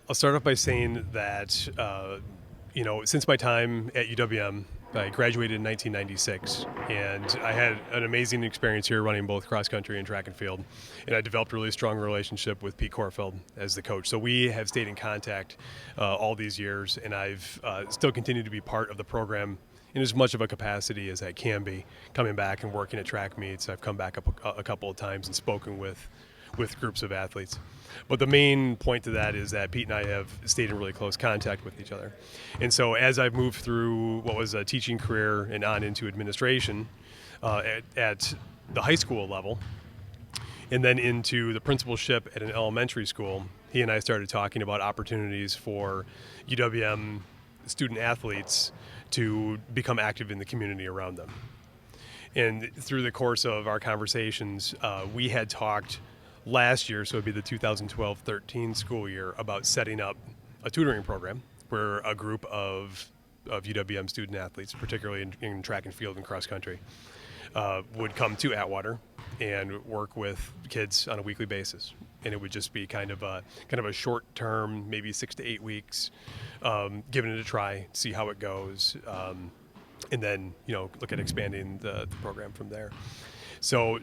I'll start off by saying that, since my time at UWM, I graduated in 1996, and I had an amazing experience here running both cross country and track and field. And I developed a really strong relationship with Pete Corfeld as the coach. So we have stayed in contact all these years, and I've still continued to be part of the program in as much of a capacity as I can be, coming back and working at track meets. I've come back up a couple of times and spoken with groups of athletes. But the main point to that is that Pete and I have stayed in really close contact with each other. And so as I've moved through what was a teaching career and on into administration at the high school level, and then into the principalship at an elementary school, he and I started talking about opportunities for UWM student athletes to become active in the community around them. And through the course of our conversations, we had talked last year, so it'd be the 2012-13 school year, about setting up a tutoring program where a group of UWM student athletes, particularly in track and field and cross country, would come to Atwater and work with kids on a weekly basis. And it would just be kind of a short term, maybe 6 to 8 weeks, giving it a try, see how it goes, and then look at expanding the program from there. So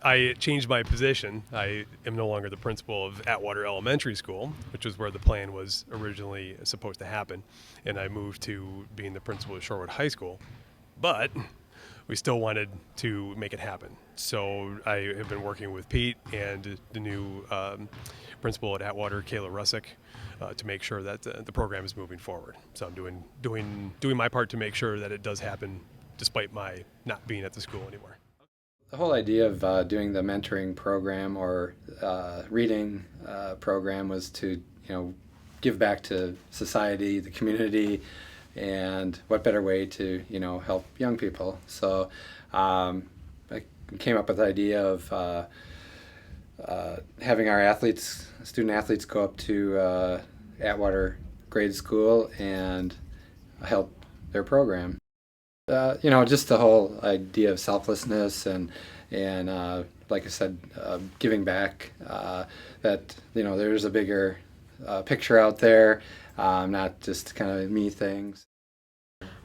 I changed my position. I am no longer the principal of Atwater Elementary School, which is where the plan was originally supposed to happen, and I moved to being the principal of Shorewood High School. But we still wanted to make it happen. So I have been working with Pete and the new principal at Atwater, Kayla, Russick, to make sure that the program is moving forward. So I'm doing my part to make sure that it does happen despite my not being at the school anymore. The whole idea of doing the mentoring program or reading program was to, give back to society, the community, and what better way to, help young people. So I came up with the idea of having our student athletes go up to Atwater grade school and help their program. Just the whole idea of selflessness and like I said, giving back. That there's a bigger picture out there, not just kind of me things.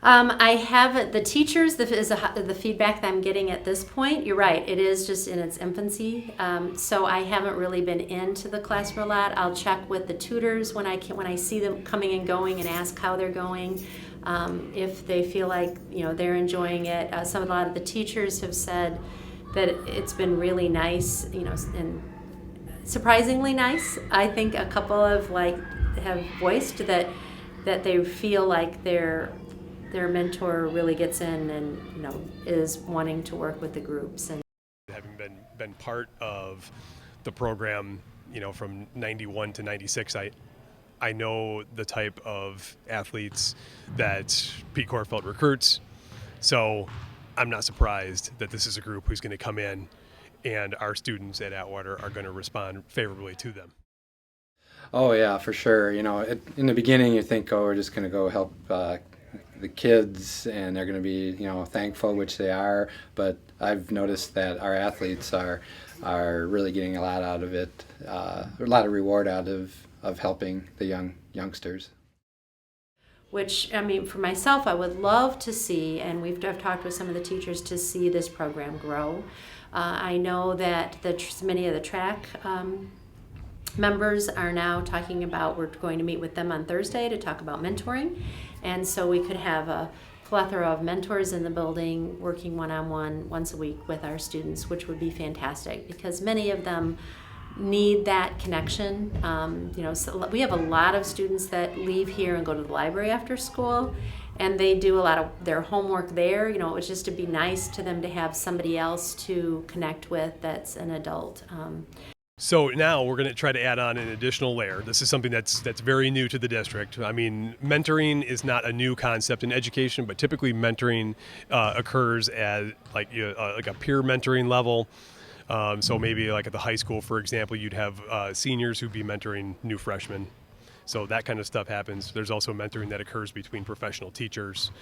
I have the teachers. The feedback that I'm getting at this point. You're right. It is just in its infancy. So I haven't really been into the classroom a lot. I'll check with the tutors when I see them coming and going and ask how they're going. If they feel like they're enjoying it. A lot of the teachers have said that it's been really nice, and surprisingly nice. I think a couple of have voiced that they feel like their mentor really gets in and is wanting to work with the groups. And having been part of the program, from 91 to 96, I know the type of athletes that Pete Corfeld recruits, so I'm not surprised that this is a group who's going to come in and our students at Atwater are going to respond favorably to them. Oh yeah, for sure. In the beginning you think, we're just going to go help the kids and they're going to be, thankful, which they are, but I've noticed that our athletes are really getting a lot out of it, a lot of reward out of helping the youngsters. Which, for myself, I would love to see, and I've talked with some of the teachers to see this program grow. I know that many of the track members are now talking about, we're going to meet with them on Thursday to talk about mentoring, and so we could have a plethora of mentors in the building working one-on-one once a week with our students, which would be fantastic because many of them need that connection. So we have a lot of students that leave here and go to the library after school, and they do a lot of their homework there. It's just to be nice to them to have somebody else to connect with that's an adult. So now we're going to try to add on an additional layer. This is something that's very new to the district. Mentoring is not a new concept in education, but typically mentoring occurs at like a peer mentoring level. So maybe like at the high school, for example, you'd have seniors who'd be mentoring new freshmen. So that kind of stuff happens. There's also mentoring that occurs between professional teachers.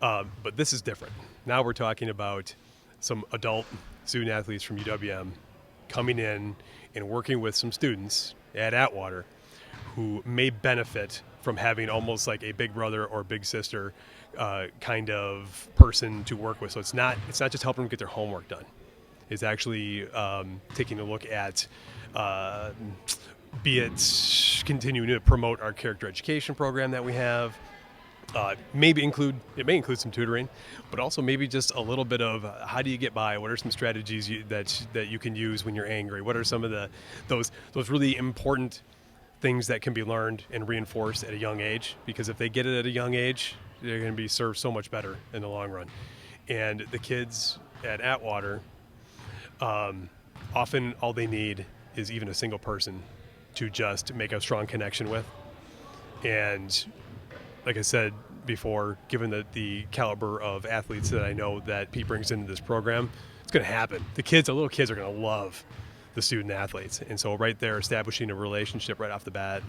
But this is different. Now we're talking about some adult student athletes from UWM coming in and working with some students at Atwater who may benefit from having almost like a big brother or big sister kind of person to work with. So it's not just helping them get their homework done. It's actually taking a look at be it continuing to promote our character education program that we have. It may include some tutoring, but also maybe just a little bit of how do you get by? What are some strategies that you can use when you're angry? What are some of those really important things that can be learned and reinforced at a young age? Because if they get it at a young age, they're going to be served so much better in the long run. And the kids at Atwater, often all they need is even a single person to just make a strong connection with. And like I said before, given the caliber of athletes that I know that Pete brings into this program, it's going to happen. The little kids are going to love the student athletes. And so right there, establishing a relationship right off the bat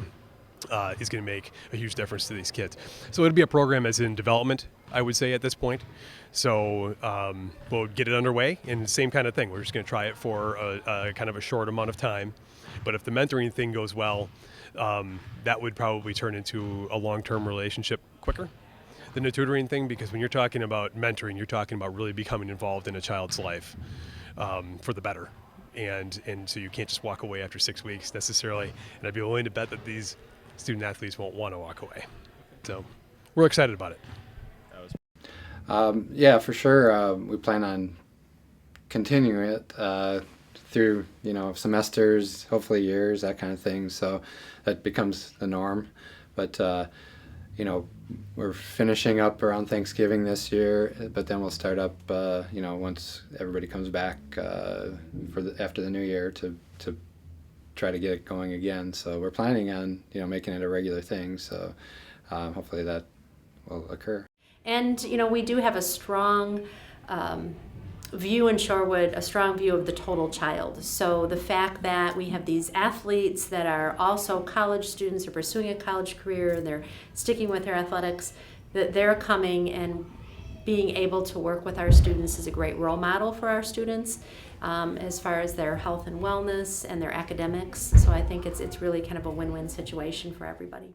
is going to make a huge difference to these kids. So it'll be a program that's in development, I would say, at this point. So we'll get it underway, and same kind of thing. We're just going to try it for a kind of a short amount of time. But if the mentoring thing goes well, that would probably turn into a long-term relationship quicker than the tutoring thing, because when you're talking about mentoring, you're talking about really becoming involved in a child's life for the better. And so you can't just walk away after 6 weeks necessarily. And I'd be willing to bet that these student athletes won't want to walk away. So we're excited about it. Yeah, for sure. We plan on continuing it through, semesters, hopefully years, that kind of thing. So that becomes the norm. But, we're finishing up around Thanksgiving this year, but then we'll start up, once everybody comes back after the new year to try to get it going again. So we're planning on, making it a regular thing. So hopefully that will occur. And, we do have a strong view in Shorewood, a strong view of the total child. So the fact that we have these athletes that are also college students or pursuing a college career, and they're sticking with their athletics, that they're coming and being able to work with our students is a great role model for our students as far as their health and wellness and their academics. So I think it's really kind of a win-win situation for everybody.